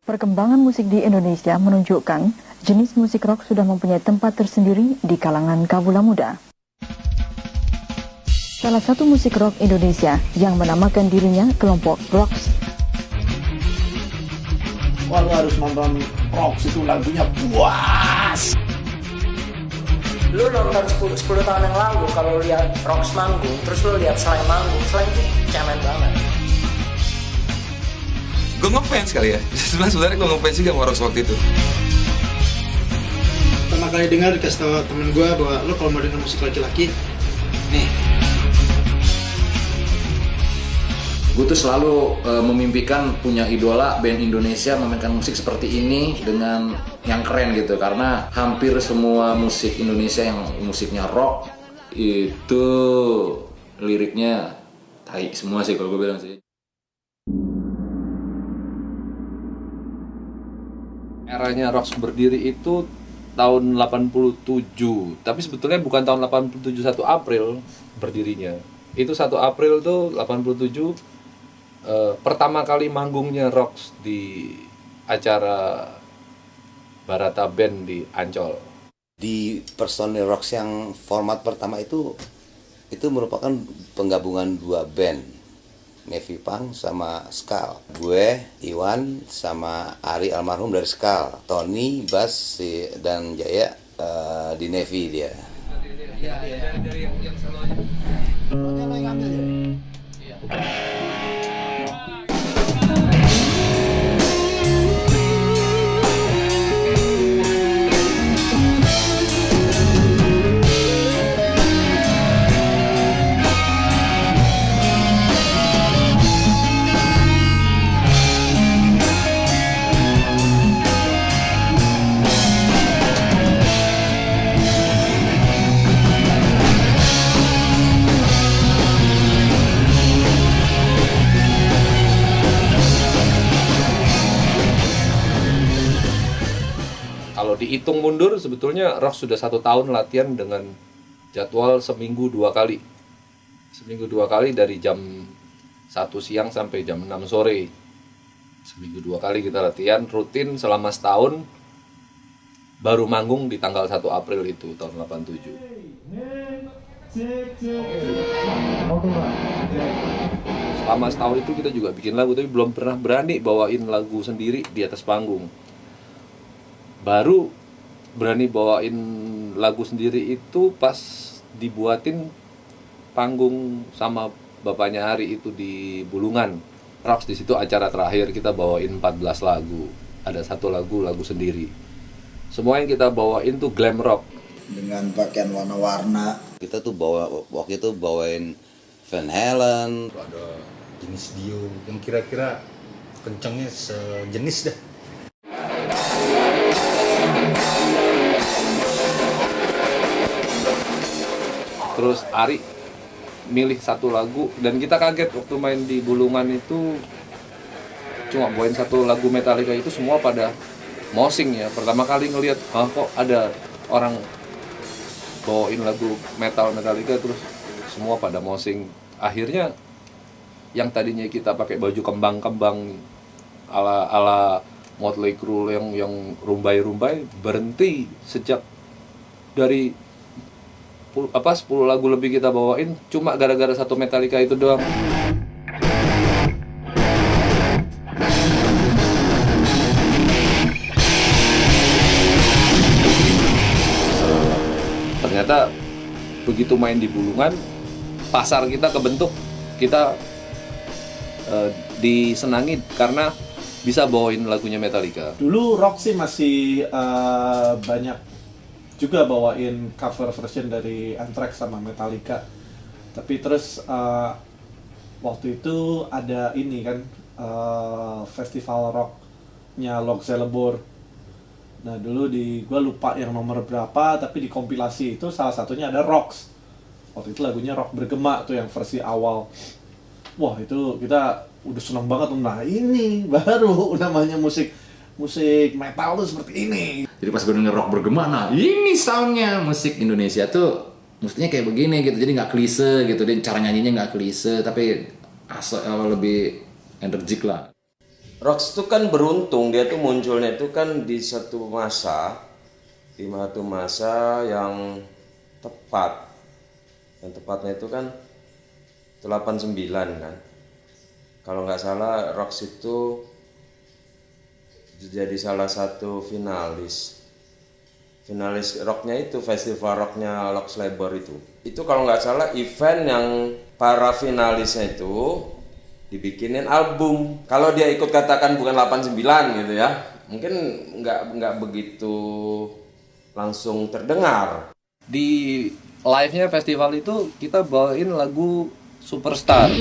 Perkembangan musik di Indonesia menunjukkan jenis musik rock sudah mempunyai tempat tersendiri di kalangan kawula muda. Salah satu musik rock Indonesia yang menamakan dirinya kelompok Rocks. Wah, lu harus nonton Rocks, itu lagunya puas. Lu nonton 10 tahun yang lalu kalau lihat Rocks manggung, terus lu lihat Slang manggung, Slang itu cemen banget. Gue ngefans kali ya, sebenarnya gue ngefans juga sama Rocks waktu itu. Pertama kali dengar dikasih tau temen gue bahwa lo kalau mau denger musik laki-laki, nih. Gue tuh selalu memimpikan punya idola band Indonesia memainkan musik seperti ini dengan yang keren gitu. Karena hampir semua musik Indonesia yang musiknya rock itu liriknya tai semua sih kalau gue bilang sih. Eranya Rocks berdiri itu tahun 87, tapi sebetulnya bukan tahun 87 1 April berdirinya. Itu 1 April tuh 87 pertama kali manggungnya Rocks di acara Barata Band di Ancol. Di personil Rocks yang format pertama itu merupakan penggabungan dua band, Navy Punk sama Skal. Gue, Iwan, sama Ari almarhum dari Skal. Tony, Bas, dan Jaya di Navy dia. Dari yang selalu aja. Pokoknya lo yang ambil ya? Iya. Kalau dihitung mundur, sebetulnya Rocks sudah 1 tahun latihan dengan jadwal seminggu 2 kali. Seminggu 2 kali dari jam 1 siang sampai jam 6 sore. Seminggu 2 kali kita latihan rutin selama setahun. Baru manggung di tanggal 1 April itu tahun 87. Selama setahun itu kita juga bikin lagu, tapi belum pernah berani bawain lagu sendiri di atas panggung. Baru berani bawain lagu sendiri itu pas dibuatin panggung sama bapaknya Ari itu di Bulungan. Rocks di situ acara terakhir kita bawain 14 lagu. Ada 1 lagu sendiri. Semua yang kita bawain tuh glam rock Dengan pakaian warna-warna. Kita tuh waktu itu bawain Van Halen. Ada jenis Dio yang kira-kira kencangnya sejenis dah. Terus Ari milih 1 lagu dan kita kaget waktu main di Bulungan itu cuma bawain 1 lagu Metallica itu semua pada mosing ya. Pertama kali ngelihat kok ada orang bawain lagu Metallica terus semua pada mosing. Akhirnya yang tadinya kita pakai baju kembang-kembang ala Motley Crue yang rumbai-rumbai berhenti sejak dari 10 lagu lebih kita bawain cuma gara-gara 1 Metallica itu doang. Ternyata begitu main di Bulungan, pasar kita kebentuk, kita disenangi karena bisa bawain lagunya Metallica. Dulu rock sih masih banyak juga bawain cover version dari Anthrax sama Metallica. Tapi terus waktu itu ada ini kan festival rocknya Lok Zelebor. Nah dulu gue lupa yang nomor berapa, tapi di kompilasi itu salah satunya ada Rocks. Waktu itu lagunya Rock Bergema tuh yang versi awal. Wah itu kita udah seneng banget. Nah ini baru namanya musik metal tuh seperti ini. Jadi pas gue denger rock bergema, nah ini soundnya musik Indonesia tuh mestinya kayak begini gitu. Jadi nggak klise gitu, dan cara nyanyinya nggak klise tapi lebih energik lah. Rox itu kan beruntung, dia tuh munculnya itu kan di satu masa yang tepat. Yang tepatnya itu kan 89 kan. Kalau nggak salah Rox itu jadi salah satu finalis rocknya itu, festival rocknya Lox Labor itu kalau nggak salah event yang para finalisnya itu dibikinin album. Kalau dia ikut katakan bukan 89 gitu ya, mungkin nggak begitu langsung terdengar. Di live-nya festival itu kita bawain lagu Superstar.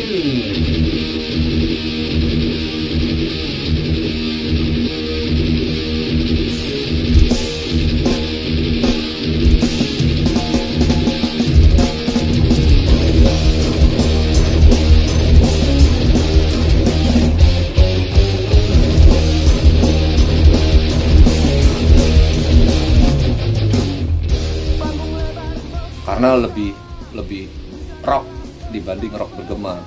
Karena lebih rock dibanding rock bergema.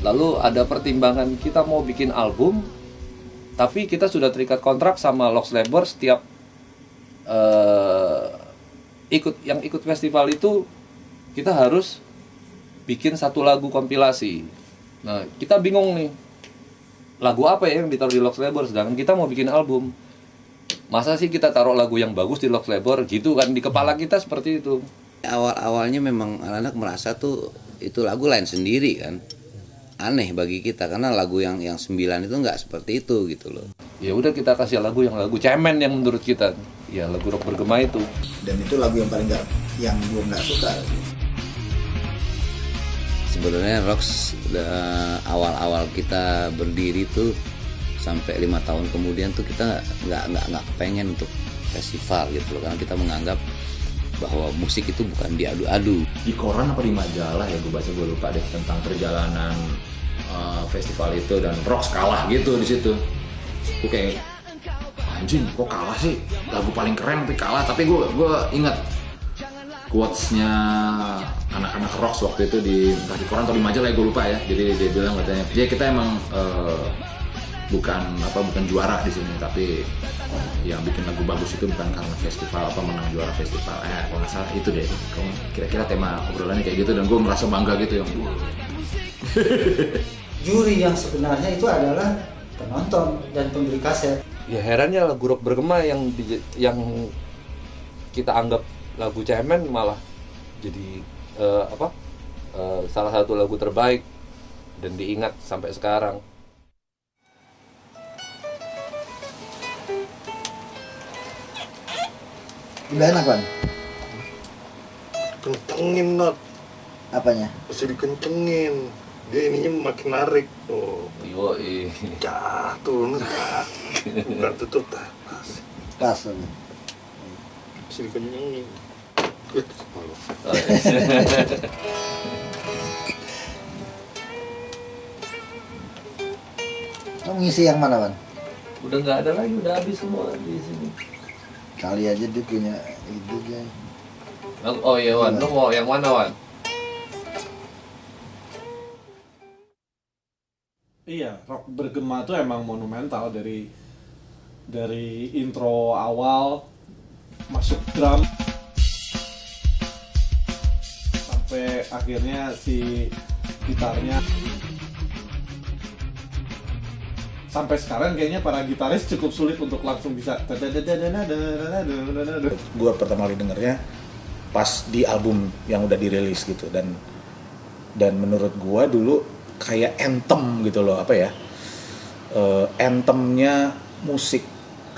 Lalu ada pertimbangan kita mau bikin album, tapi kita sudah terikat kontrak sama Lox Labor. Setiap ikut festival itu kita harus bikin satu lagu kompilasi. Nah, kita bingung nih, lagu apa ya yang ditaruh di Lox Labor, sedangkan kita mau bikin album. Masa sih kita taruh lagu yang bagus di Lox Labor gitu kan, di kepala kita seperti itu. Awal-awalnya memang anak-anak merasa tuh itu lagu lain sendiri kan. Aneh bagi kita karena lagu yang 9 itu nggak seperti itu gitu loh. Ya udah kita kasih lagu cemen yang menurut kita. Ya lagu rock bergema itu. Dan itu lagu yang paling yang gue nggak suka. Sebenarnya Rox awal-awal kita berdiri tuh sampai 5 tahun kemudian tuh kita nggak kepengen untuk festival gitu loh, karena kita menganggap bahwa musik itu bukan diadu-adu. Di koran apa di majalah ya gue lupa deh tentang perjalanan festival itu, dan Rox kalah gitu di situ. Gue kayak anjing kok kalah sih, lagu paling keren tapi kalah. Tapi gue ingat quotes-nya anak-anak Rox waktu itu di koran atau di majalah ya gue lupa ya. Jadi dia bilang katanya, ya kita emang bukan juara di sini, tapi yang bikin lagu bagus itu bukan karena festival menang juara festival. Kalau nggak salah itu deh. Kira-kira tema obrolannya kayak gitu, dan gue merasa bangga gitu yang Juri yang sebenarnya itu adalah penonton dan pembeli kaset. Ya herannya lagu rock bergema yang kita anggap lagu cemen malah jadi salah satu lagu terbaik dan diingat sampai sekarang. Udah enak kan? Kencengin Not. Apanya? Mesti dikencengin. Dia ininya makin narik. Oh. Yoi. Jatuh nih. Bukan tutup dah. Pas. Mesti dikencengin. Kamu ngisi yang mana, Wan? Udah nggak ada lagi, udah habis semua di sini. Kali aja dia punya itu aja. Oh iya Wan, lu mau yang mana Wan? Iya, rock bergema tuh emang monumental dari intro awal masuk drum sampai akhirnya si gitarnya. Sampai sekarang kayaknya para gitaris cukup sulit untuk langsung bisa. Gue pertama kali dengernya pas di album yang udah dirilis gitu, dan menurut gue dulu kayak anthem gitu loh, anthemnya musik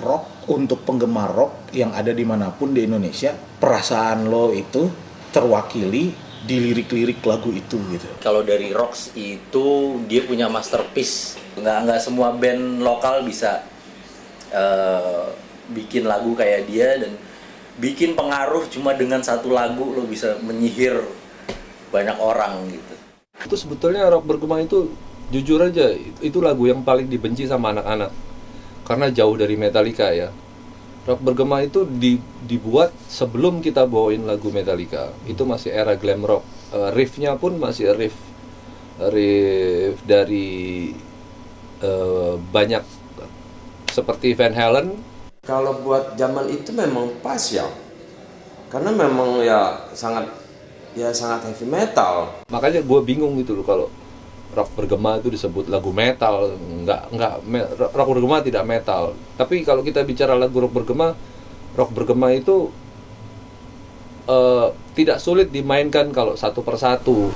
rock untuk penggemar rock yang ada dimanapun di Indonesia. Perasaan lo itu terwakili di lirik-lirik lagu itu gitu. Kalau dari Rox itu dia punya masterpiece. Nggak semua band lokal bisa bikin lagu kayak dia, dan bikin pengaruh cuma dengan satu lagu lo bisa menyihir banyak orang gitu. Itu sebetulnya rock bergema itu jujur aja itu lagu yang paling dibenci sama anak-anak karena jauh dari Metallica ya. Rock bergema itu dibuat sebelum kita bawain lagu Metallica. Itu masih era glam rock. Riffnya pun masih riff dari banyak seperti Van Halen. Kalau buat zaman itu memang pas ya, karena memang ya sangat heavy metal. Makanya gue bingung gitu loh kalau rock bergema itu disebut lagu metal. Rock bergema tidak metal. Tapi kalau kita bicara lagu rock bergema itu tidak sulit dimainkan kalau satu persatu.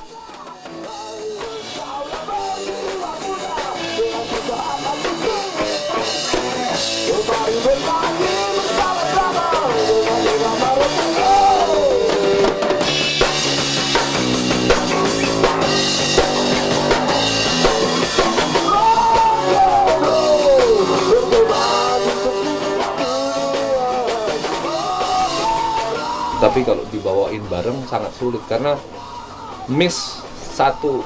Tapi kalau dibawain bareng sangat sulit karena miss satu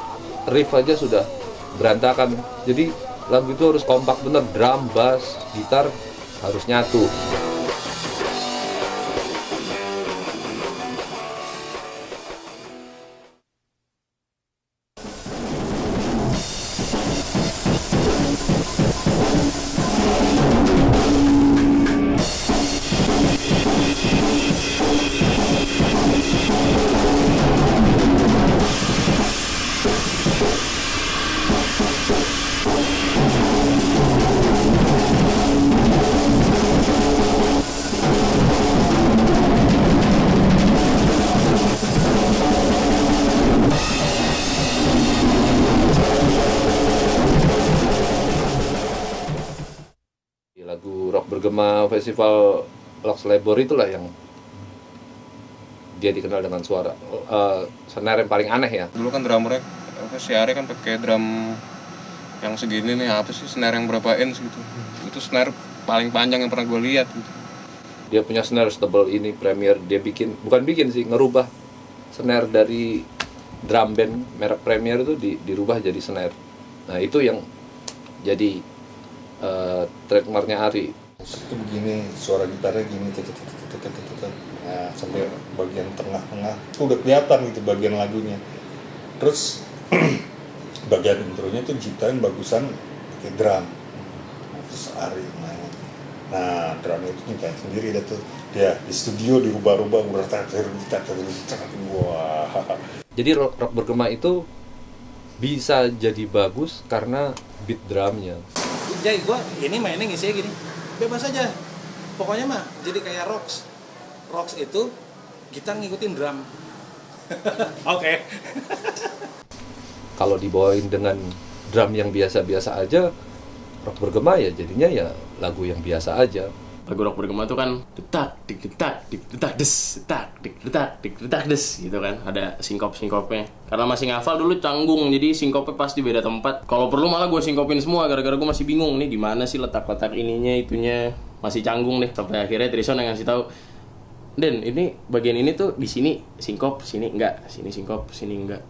riff aja sudah berantakan. Jadi lagu itu harus kompak bener, drum, bass, gitar harus nyatu. Lagu rock bergema festival Lox Labor itulah yang dia dikenal dengan suara snare yang paling aneh ya. Dulu kan drummernya si Ari kan pakai drum yang segini nih, apa sih snare yang berapa inch gitu. Itu snare paling panjang yang pernah gue lihat gitu. Dia punya snare setebal ini Premier, dia bukan bikin sih, ngerubah snare dari drum band merek Premier itu dirubah jadi snare. Nah itu yang jadi trademarknya Ari. Itu begini, suara gitarnya gini, nah, sampai bagian tengah-tengah itu udah kelihatan gitu bagian lagunya. Terus bagian intronya tuh ciptain bagusan pakai drum. Nah, terus Ari main. Nah, drumnya itu nyiptain sendiri dah tuh. Dia di studio dirubah-rubah, wah. Jadi rock bergema itu bisa jadi bagus karena beat drumnya. Jadi gue ini mainnya ngisinya gini, bebas aja. Pokoknya mah jadi kayak rocks. Rocks itu gitar ngikutin drum. Oke. Kalau dibawain dengan drum yang biasa-biasa aja, rock bergema ya jadinya ya lagu yang biasa aja. Lagu rock bergema itu kan detak dik detak dik detak des, detak dik detak dik detak des gitu kan. Ada sinkopnya. Karena masih ngafal dulu canggung, jadi sinkopnya pasti beda tempat. Kalau perlu malah gue sinkopin semua gara-gara gue masih bingung nih di mana sih letak-letak ininya itunya. Masih canggung deh sampai akhirnya Trison yang ngasih tahu, Den, ini bagian ini tuh di sini sinkop, sini enggak, sini sinkop, sini enggak.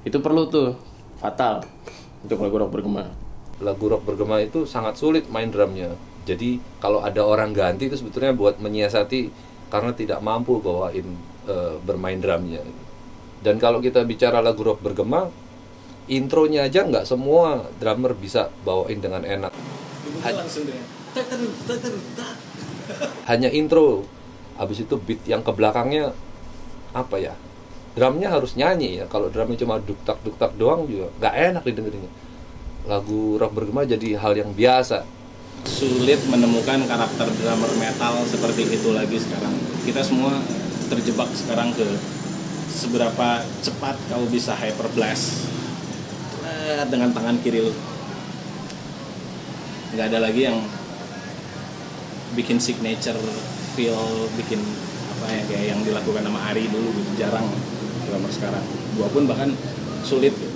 Itu perlu tuh, fatal untuk lagu rock bergema. Lagu rock bergema itu sangat sulit main drumnya. Jadi kalau ada orang ganti itu sebetulnya buat menyiasati karena tidak mampu bawain bermain drumnya. Dan kalau kita bicara lagu rock bergema, intronya aja nggak semua drummer bisa bawain dengan enak. Hanya intro, habis itu beat yang ke belakangnya apa ya? Drumnya harus nyanyi ya. Kalau drumnya cuma duk-tak doang juga nggak enak didengerinnya. Lagu rock bergema jadi hal yang biasa. Sulit menemukan karakter drummer metal seperti itu lagi sekarang. Kita semua terjebak sekarang ke seberapa cepat kamu bisa hyper blast dengan tangan kiri lu. Nggak ada lagi yang bikin signature feel, bikin apa ya kayak yang dilakukan sama Ari dulu gitu. Jarang drummer sekarang. Gua pun bahkan sulit gitu.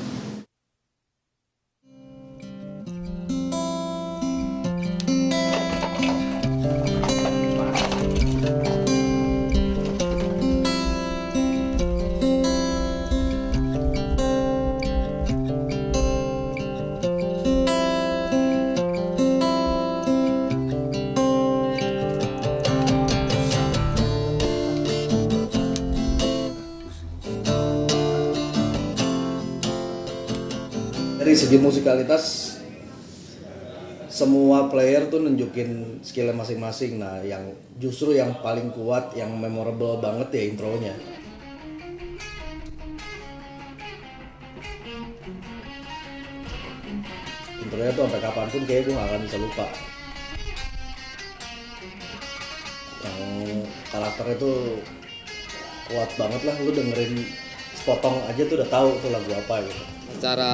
Dari segi musikalitas semua player tuh nunjukin skillnya masing-masing. Nah, yang justru yang paling kuat, yang memorable banget ya intronya. Intronya tuh sampai kapanpun kayaknya gue gak akan bisa lupa. Yang karakternya tuh kuat banget lah, lu dengerin sepotong aja tuh udah tahu tuh lagu apa gitu. Secara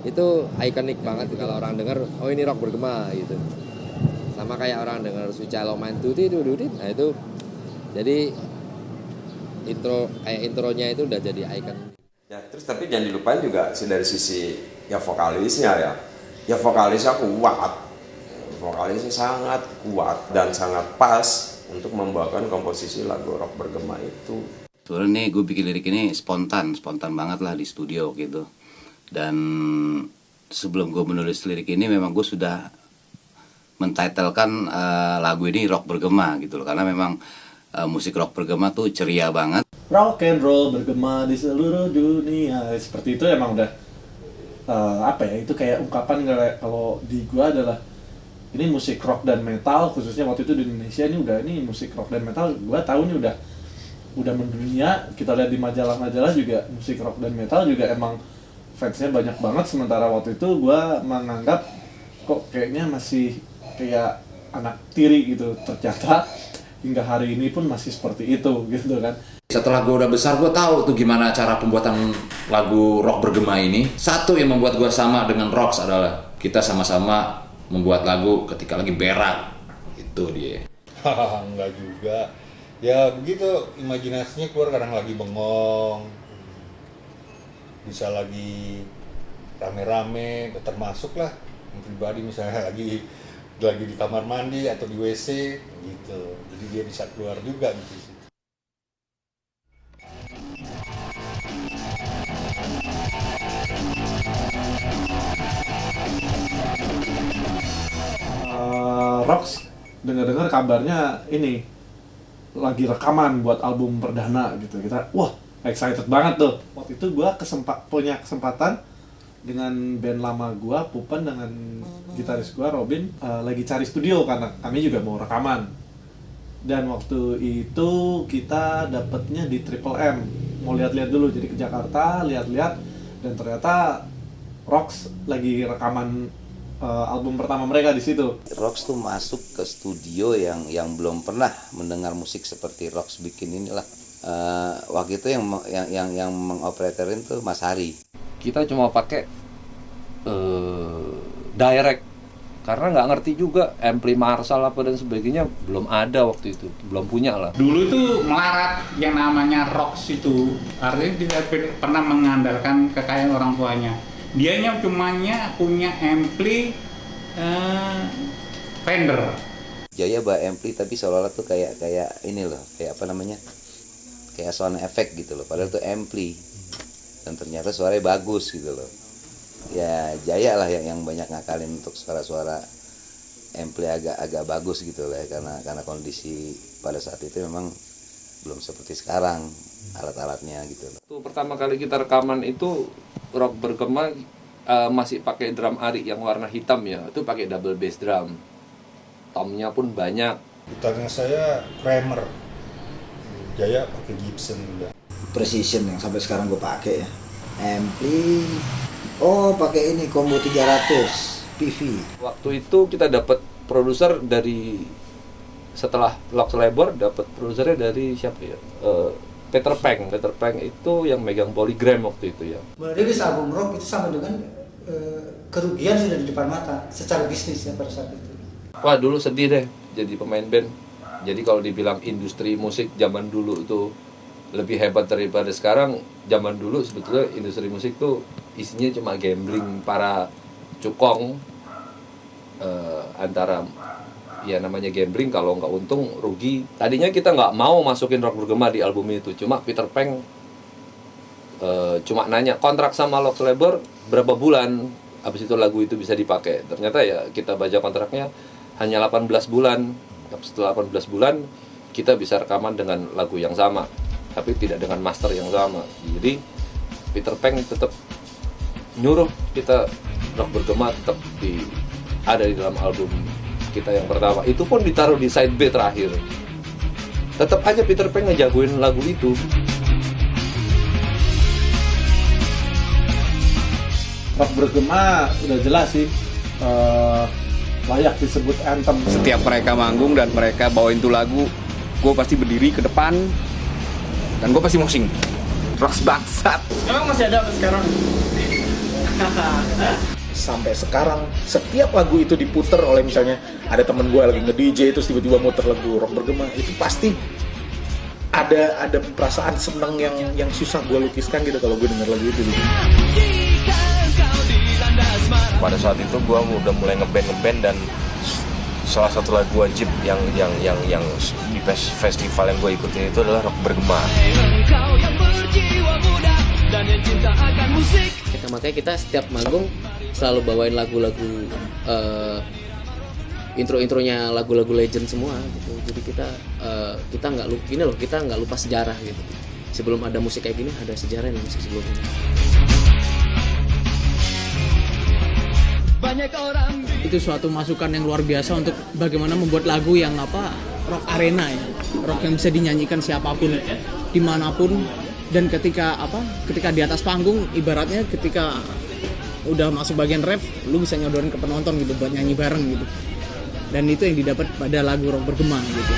itu ikonik banget kalau orang denger, oh ini rock bergema gitu. Sama kayak orang denger Sweet Child O' Mine nah itu jadi intronya itu udah jadi ikon. Ya, terus tapi jangan dilupain juga dari sisi ya vokalisnya ya. Ya vokalisnya kuat. Vokalisnya sangat kuat dan sangat pas untuk membawakan komposisi lagu rock bergema itu. Sebenarnya nih gue bikin lirik ini spontan banget lah di studio gitu. Dan sebelum gue menulis lirik ini memang gue sudah mentitelkan lagu ini rock bergema gitu loh. Karena memang musik rock bergema tuh ceria banget. Rock and roll bergema di seluruh dunia, seperti itu emang udah itu kayak ungkapan kalau di gua adalah ini musik rock dan metal, khususnya waktu itu di Indonesia ini musik rock dan metal. Gua tahu nih udah mendunia. Kita lihat di majalah-majalah juga musik rock dan metal juga emang fansnya banyak banget. Sementara waktu itu gua menganggap kok kayaknya masih kayak anak tiri gitu. Ternyata hingga hari ini pun masih seperti itu gitu kan. Setelah gue udah besar, gue tahu tuh gimana cara pembuatan lagu rock bergema ini. Satu yang membuat gue sama dengan Rox adalah kita sama-sama membuat lagu ketika lagi berak. Itu dia. Enggak juga. Ya begitu, imajinasinya keluar kadang lagi bengong. Bisa lagi rame-rame, termasuk lah pribadi misalnya lagi di kamar mandi atau di WC gitu. Jadi dia bisa keluar juga gitu. Rox dengar-dengar kabarnya ini lagi rekaman buat album perdana gitu. Kita wah excited banget tuh. Waktu itu gue punya kesempatan dengan band lama gue, Pupan, dengan gitaris gue Robin lagi cari studio karena kami juga mau rekaman. Dan waktu itu kita dapetnya di Triple M. Mau lihat-lihat dulu, jadi ke Jakarta lihat-lihat dan ternyata Rox lagi rekaman album pertama mereka di situ. Rox tuh masuk ke studio yang belum pernah mendengar musik seperti Rox bikin inilah. Waktu itu yang mengoperatorin tuh Mas Hari. Kita cuma pakai direct karena nggak ngerti juga ampli Marshall apa dan sebagainya, belum ada waktu itu, belum punya lah. Dulu tuh melarat yang namanya Rox itu, artinya tidak pernah mengandalkan kekayaan orang tuanya. Dianya cumanya punya ampli Fender. Jaya bawa ampli tapi seolah-olah tuh kayak ini loh, kayak apa namanya? Kayak sound effect gitu loh. Padahal tuh ampli. Dan ternyata suaranya bagus gitu loh. Ya Jaya lah yang banyak ngakalin untuk suara-suara ampli agak bagus gitu lah ya, karena kondisi pada saat itu memang belum seperti sekarang alat-alatnya gitu loh. Tuh pertama kali kita rekaman itu rock bergema masih pakai drum Ari yang warna hitam ya, itu pakai double bass drum. Tomnya pun banyak. Gitarnya saya Kramer. Jaya pakai Gibson juga. Precision yang sampai sekarang gue pakai ya. Ampli pakai ini combo 300 PV. Waktu itu kita dapat produser dari setelah Lox Labor, dapat produsernya dari siapa ya? Peter Peng. Peter Peng itu yang megang Polygram waktu itu ya. Merilis album rock itu sama dengan kerugian sudah di depan mata secara bisnis ya pada saat itu. Wah dulu sedih deh jadi pemain band. Jadi kalau dibilang industri musik zaman dulu itu lebih hebat daripada sekarang, zaman dulu sebetulnya industri musik tuh isinya cuma gambling para cukong, antara ya namanya gambling, kalau nggak untung rugi. Tadinya kita nggak mau masukin rock bergema di album itu, cuma Peter Peng cuma nanya kontrak sama Lox Labor berapa bulan habis itu lagu itu bisa dipakai. Ternyata ya kita baca kontraknya hanya 18 bulan. Setelah 18 bulan kita bisa rekaman dengan lagu yang sama tapi tidak dengan master yang sama. Jadi Peter Peng tetap nyuruh kita rock bergema tetap ada di dalam album kita yang pertama. Itu pun ditaruh di side B terakhir. Tetap aja Peter Pan ngejagoin lagu itu. Rock bergema udah jelas sih layak disebut anthem. Setiap mereka manggung dan mereka bawain tuh lagu, gue pasti berdiri ke depan dan gue pasti mosing. Rocks bangsat. Emang masih ada sampai sekarang? Sampai sekarang setiap lagu itu diputer oleh misalnya ada temen gue lagi nge-DJ terus tiba-tiba muter lagu rock bergema, itu pasti ada perasaan seneng yang susah gue lukiskan gitu kalau gue denger lagu itu gitu. Pada saat itu gue udah mulai ngeband dan salah satu lagu wajib yang di festival yang gue ikutin itu adalah rock bergema. Makanya kita setiap manggung selalu bawain lagu-lagu intro-intronya lagu-lagu legend semua gitu. Jadi kita nggak lupa sejarah gitu. Sebelum ada musik kayak gini ada sejarah nih musik sebelumnya. Itu suatu masukan yang luar biasa untuk bagaimana membuat lagu yang rock arena ya, rock yang bisa dinyanyikan siapapun dimanapun, dan ketika di atas panggung ibaratnya ketika udah masuk bagian rap lu bisa nyodorin ke penonton gitu buat nyanyi bareng gitu, dan itu yang didapat pada lagu rock bergema gitu.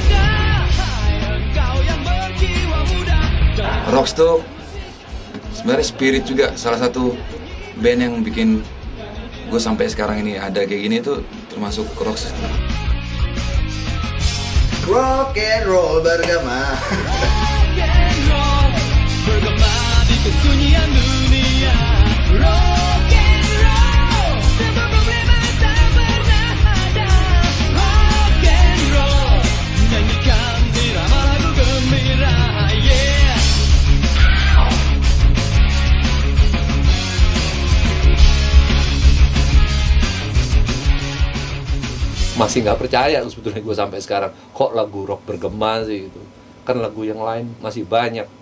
Rocks tuh sebenarnya spirit juga, salah satu band yang bikin gue sampai sekarang ini ada kayak gini tuh termasuk Rocks. Rock and roll bergema. Rock and roll bergema di kesunyian dunia. Rock and roll semua problema tak pernah ada. Rock and roll nyanyikan irama lagu gembira. Yeah. Masih nggak percaya sebetulnya gue sampai sekarang kok lagu rock bergema sih gitu. Kan lagu yang lain masih banyak.